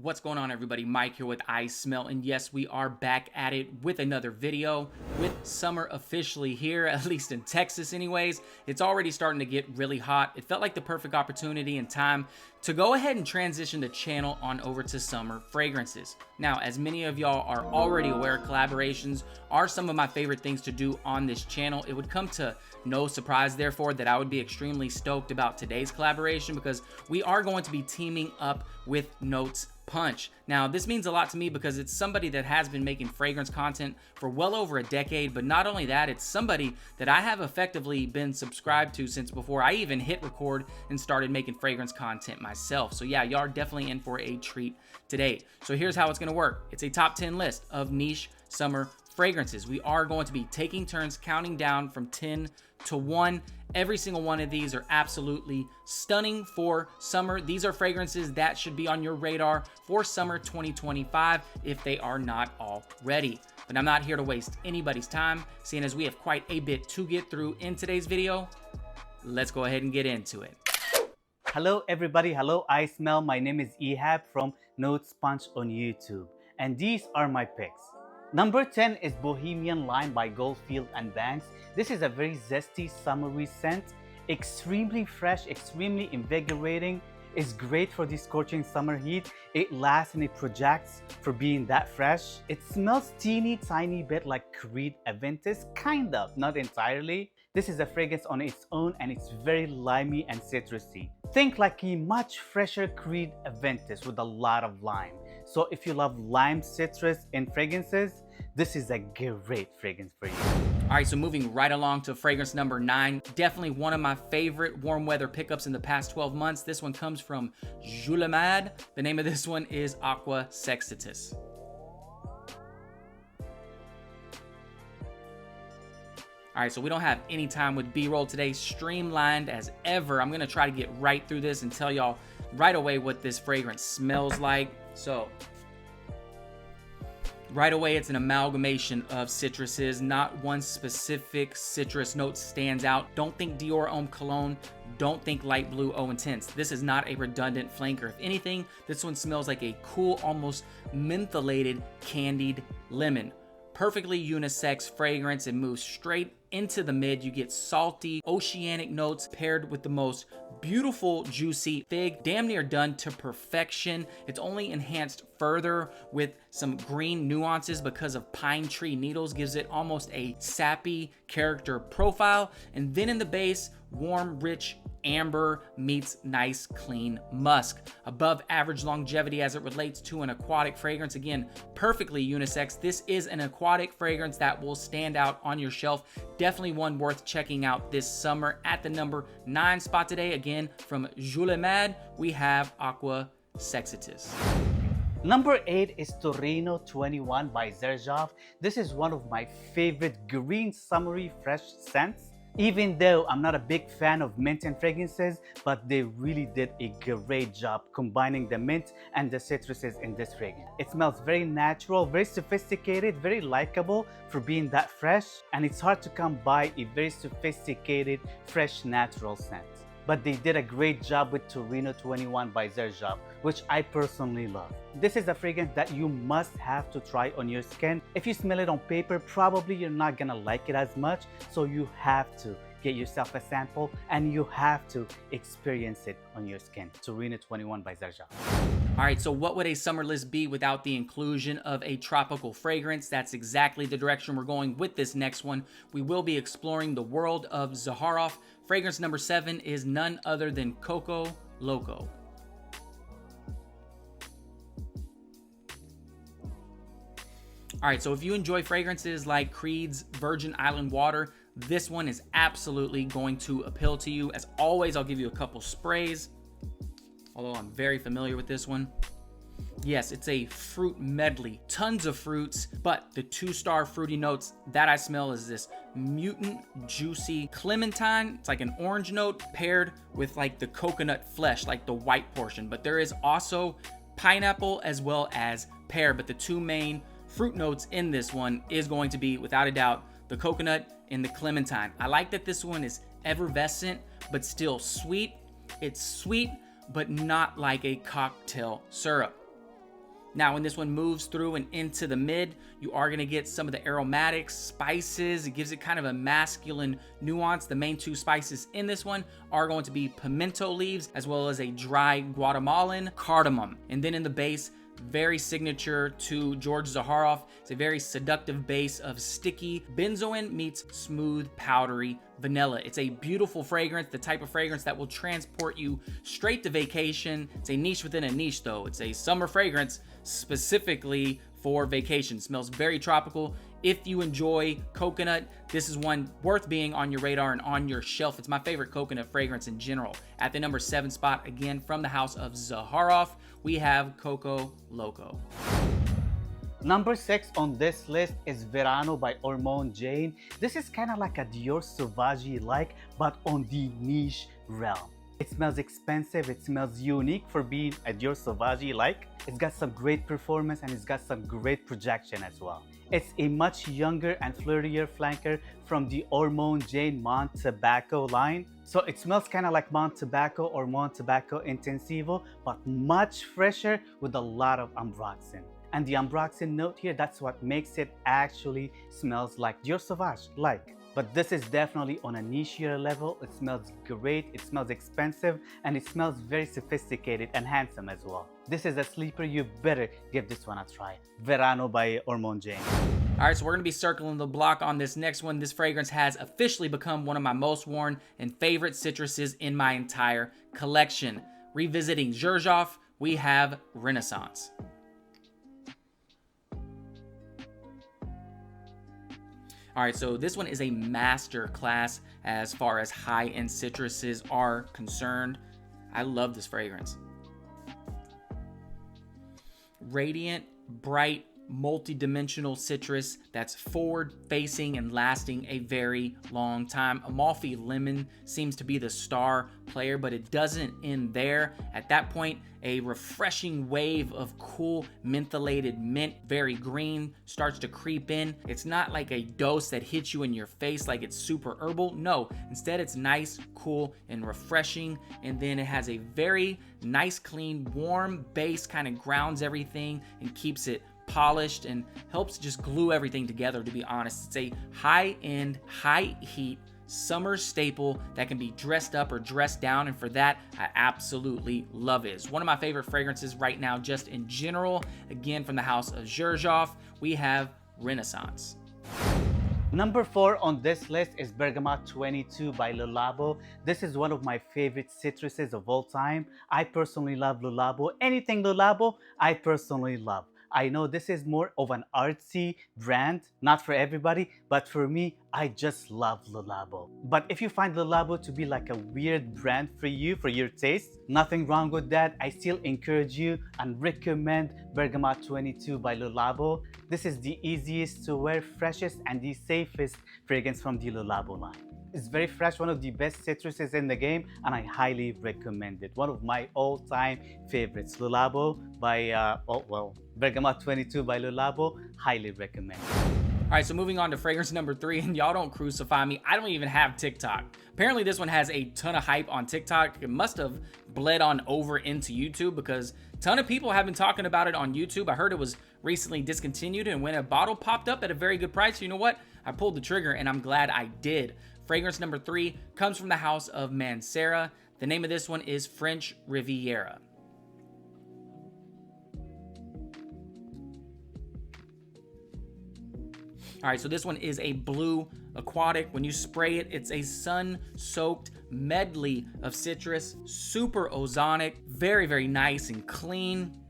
What's going on, everybody? Mike here with iSMELL, and yes, we are back at it with another video. With summer officially here, at least in Texas anyways, it's already starting to get really hot. It felt like the perfect opportunity and time to go ahead and transition the channel on over to summer fragrances. Now, as many of y'all are already aware, collaborations are some of my favorite things to do on this channel. It would come to no surprise, therefore, that I would be extremely stoked about today's collaboration because we are going to be teaming up with NotesPunch. Now, this means a lot to me because it's somebody that has been making fragrance content for well over a decade, but not only that, it's somebody that I have effectively been subscribed to since before I even hit record and started making fragrance content myself. So yeah, y'all are definitely in for a treat today. So here's how it's gonna work. It's a top 10 list of niche summer fragrances. We are going to be taking turns counting down from 10 to 1. Every single one of these are absolutely stunning for summer. These are fragrances that should be on your radar for summer 2025 if they are not already. But I'm not here to waste anybody's time, seeing as we have quite a bit to get through in today's video. Let's go ahead and get into it. Hello everybody, hello iSMELL. My name is Ehab from NotesPunch on YouTube, and these are my picks. Number 10 is Bohemian Lime by Goldfield and Banks. This is a very zesty, summery scent. Extremely fresh, extremely invigorating. It's great for the scorching summer heat. It lasts and it projects for being that fresh. It smells teeny tiny bit like Creed Aventus, kind of, not entirely. This is a fragrance on its own and it's very limey and citrusy. Think like a much fresher Creed Aventus with a lot of lime. So if you love lime citrus in fragrances, this is a great fragrance for you. All right, so moving right along to fragrance number 9. Definitely one of my favorite warm weather pickups in the past 12 months. This one comes from Collab. The name of this one is Aqua Sexitus. All right, so we don't have any time with B-roll today. Streamlined as ever. I'm gonna try to get right through this and tell y'all right away what this fragrance smells like. So right away, it's an amalgamation of citruses. Not one specific citrus note stands out. Don't think Dior Homme Cologne. Don't think light blue Eau Intense. This is not a redundant flanker. If anything, this one smells like a cool, almost mentholated candied lemon. Perfectly unisex fragrance. It moves straight into the mid. You get salty, oceanic notes paired with the most beautiful, juicy fig, damn near done to perfection. It's only enhanced further with some green nuances because of pine tree needles, gives it almost a sappy character profile. And then in the base, warm, rich amber meets nice clean musk. Above average longevity as it relates to an aquatic fragrance. Again, perfectly unisex. This is an aquatic fragrance that will stand out on your shelf. Definitely one worth checking out this summer. At the number 9 spot today, again from Collab, we have Aqua Sexitus. Number 8 is Torino 21 by Xerjoff. This is one of my favorite green summery fresh scents. Even though I'm not a big fan of mint and fragrances, but they really did a great job combining the mint and the citruses in this fragrance. It smells very natural, very sophisticated, very likable for being that fresh, and it's hard to come by a very sophisticated, fresh, natural scent. But they did a great job with Torino 21 by Xerjoff, which I personally love. This is a fragrance that you must have to try on your skin. If you smell it on paper, probably you're not gonna like it as much, so you have to get yourself a sample and you have to experience it on your skin. Torino 21 by Xerjoff. All right, so what would a summer list be without the inclusion of a tropical fragrance? That's exactly the direction we're going with this next one. We will be exploring the world of Zaharoff. Fragrance number 7 is none other than Coco Loco. All right, so if you enjoy fragrances like Creed's Virgin Island Water, this one is absolutely going to appeal to you. As always, I'll give you a couple sprays, although I'm very familiar with this one. Yes, it's a fruit medley, tons of fruits, but the 2-star fruity notes that I smell is this mutant, juicy clementine. It's like an orange note paired with like the coconut flesh, like the white portion, but there is also pineapple as well as pear, but the two main fruit notes in this one is going to be, without a doubt, the coconut and the clementine. I like that this one is effervescent, but still sweet. It's sweet, but not like a cocktail syrup. Now, when this one moves through and into the mid, you are going to get some of the aromatics, spices. It gives it kind of a masculine nuance. The main two spices in this one are going to be pimento leaves as well as a dry Guatemalan cardamom. And then in the base, very signature to George Zaharoff. It's a very seductive base of sticky benzoin meets smooth, powdery vanilla. It's a beautiful fragrance, the type of fragrance that will transport you straight to vacation. It's a niche within a niche though. It's a summer fragrance specifically for vacation. It smells very tropical. If you enjoy coconut, this is one worth being on your radar and on your shelf. It's my favorite coconut fragrance in general. At the number 7 spot, again from the house of Zaharoff, we have Coco Loco. Number 6 on this list is Verano by Hormone Jane. This is kind of like a Dior Sauvage-like, but on the niche realm. It smells expensive, it smells unique for being a Dior Sauvage-like. It's got some great performance and it's got some great projection as well. It's a much younger and flirtier flanker from the Hormone Jane Mon Tobacco line. So it smells kind of like Mon Tobacco or Mon Tobacco Intensivo, but much fresher with a lot of ambroxan. And the ambroxan note here, that's what makes it actually smells like Dior Sauvage-like. But this is definitely on a nichier level. It smells great, it smells expensive, and it smells very sophisticated and handsome as well. This is a sleeper, you better give this one a try. Verano by Hormone Jane. All right, so we're gonna be circling the block on this next one. This fragrance has officially become one of my most worn and favorite citruses in my entire collection. Revisiting Xerjoff, we have Renaissance. All right, so this one is a master class as far as high-end citruses are concerned. I love this fragrance. Radiant, bright, multi-dimensional citrus that's forward-facing and lasting a very long time. Amalfi Lemon seems to be the star player, but it doesn't end there. At that point, a refreshing wave of cool mentholated mint, very green, starts to creep in. It's not like a dose that hits you in your face like it's super herbal. No, instead it's nice, cool, and refreshing. And then it has a very nice, clean, warm base, kind of grounds everything and keeps it polished and helps just glue everything together, to be honest. It's a high-end, high-heat summer staple that can be dressed up or dressed down, and for that, I absolutely love it. It's one of my favorite fragrances right now, just in general. Again, from the house of Xerjoff, we have Renaissance. Number 4 on this list is Bergamot 22 by Le Labo. This is one of my favorite citruses of all time. I personally love Le Labo. Anything Le Labo, I personally love. I know this is more of an artsy brand, not for everybody, but for me, I just love Le Labo. But if you find Le Labo to be like a weird brand for you, for your taste, nothing wrong with that. I still encourage you and recommend Bergamot 22 by Le Labo. This is the easiest to wear, freshest, and the safest fragrance from the Le Labo line. It's very fresh, one of the best citruses in the game, and I highly recommend it. One of my all-time favorites, Le Labo by, Bergamot 22 by Le Labo, highly recommend. All right, so moving on to fragrance number 3, and y'all don't crucify me, I don't even have TikTok. Apparently this one has a ton of hype on TikTok. It must have bled on over into YouTube because a ton of people have been talking about it on YouTube. I heard it was recently discontinued, and when a bottle popped up at a very good price, you know what? I pulled the trigger, and I'm glad I did. Fragrance number 3 comes from the house of Mancera. The name of this one is French Riviera. All right, so this one is a blue aquatic. When you spray it, it's a sun-soaked medley of citrus, super ozonic, very, very nice and clean.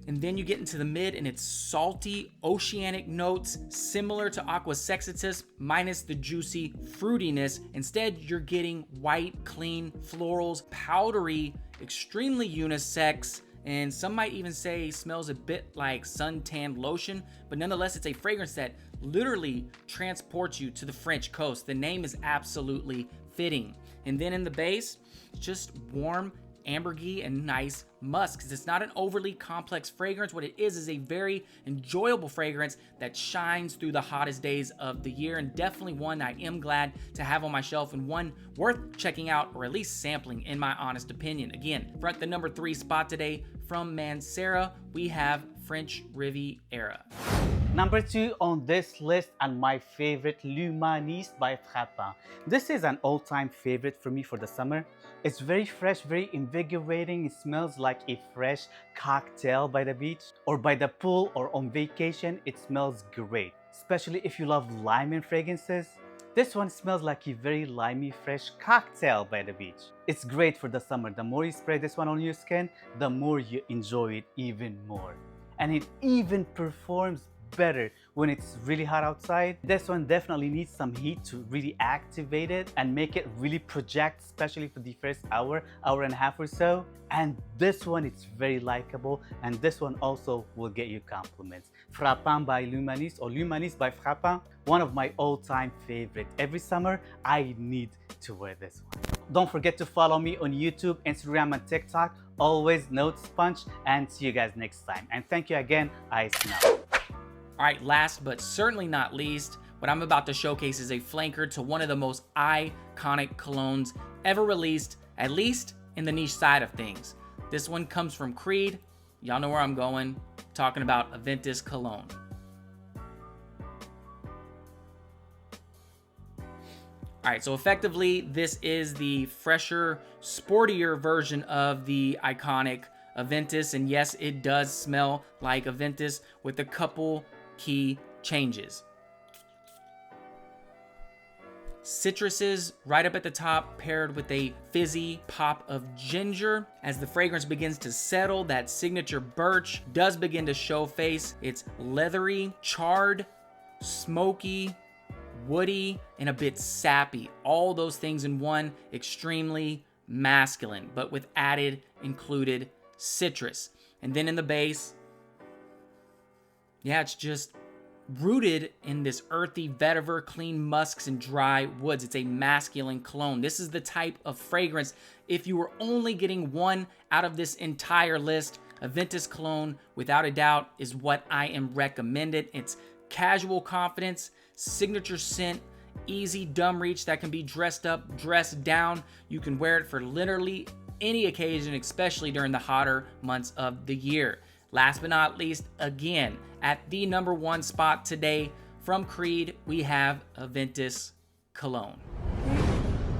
And then you get into the mid and it's salty, oceanic notes, similar to Aqua Sexitus, minus the juicy fruitiness. Instead, you're getting white, clean florals, powdery, extremely unisex, and some might even say smells a bit like suntanned lotion, but nonetheless, it's a fragrance that literally transports you to the French coast. The name is absolutely fitting. And then in the base, just warm, ambergris and nice musk. It's not an overly complex fragrance. What it is a very enjoyable fragrance that shines through the hottest days of the year, and definitely one I am glad to have on my shelf, and one worth checking out or at least sampling in my honest opinion. Again, for at the number 3 spot today from Mancera, we have French Riviera. Number 2 on this list, and my favorite, L'Humaniste by Frappin. This is an all-time favorite for me for the summer. It's very fresh, very invigorating. It smells like a fresh cocktail by the beach or by the pool or on vacation. It smells great, especially if you love lemon fragrances. This one smells like a very limey, fresh cocktail by the beach. It's great for the summer. The more you spray this one on your skin, the more you enjoy it even more. And it even performs better when it's really hot outside. This one definitely needs some heat to really activate it and make it really project, especially for the first hour and a half or so. And this one, it's very likable, and this one also will get you compliments. Frappin by L'Humaniste, or L'Humaniste by Frappin, one of my all-time favorite. Every summer, I need to wear this one. Don't forget to follow me on YouTube, Instagram, and TikTok. Always NotesPunch, and see you guys next time. And thank you again, iSMELL. All right, last but certainly not least, what I'm about to showcase is a flanker to one of the most iconic colognes ever released, at least in the niche side of things. This one comes from Creed. Y'all know where I'm going, talking about Aventus Cologne. All right, so effectively, this is the fresher, sportier version of the iconic Aventus, and yes, it does smell like Aventus with a couple key changes. Citruses right up at the top, paired with a fizzy pop of ginger. As the fragrance begins to settle, that signature birch does begin to show face. It's leathery, charred, smoky, woody, and a bit sappy. All those things in one, extremely masculine, but with added included citrus. And then in the base, yeah, it's just rooted in this earthy vetiver, clean musks, and dry woods. It's a masculine cologne. This is the type of fragrance, if you were only getting one out of this entire list, Aventus Cologne, without a doubt, is what I am recommended. It's casual confidence, signature scent, easy dumb reach that can be dressed up, dressed down. You can wear it for literally any occasion, especially during the hotter months of the year. Last but not least, again, at the number 1 spot today from Creed, we have Aventus Cologne.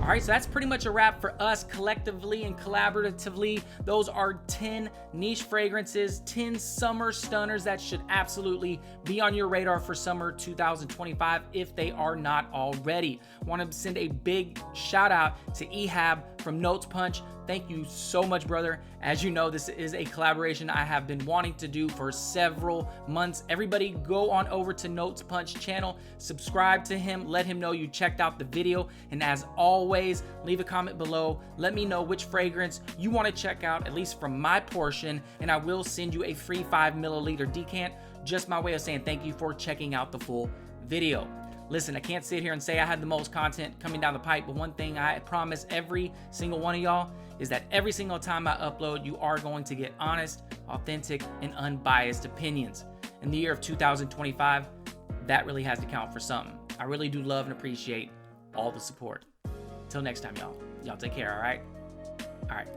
All right, so that's pretty much a wrap for us collectively and collaboratively. Those are 10 niche fragrances, 10 summer stunners that should absolutely be on your radar for summer 2025 if they are not already. I want to send a big shout out to Ehab from NotesPunch. Thank you so much, brother. As you know, this is a collaboration I have been wanting to do for several months. Everybody go on over to NotesPunch channel, subscribe to him, let him know you checked out the video, and as always, leave a comment below. Let me know which fragrance you want to check out, at least from my portion, and I will send you a free 5 milliliter decant. Just my way of saying thank you for checking out the full video. Listen, I can't sit here and say I had the most content coming down the pipe, but one thing I promise every single one of y'all is that every single time I upload, you are going to get honest, authentic, and unbiased opinions. In the year of 2025, that really has to count for something. I really do love and appreciate all the support. Till next time, y'all. Y'all take care, all right? All right.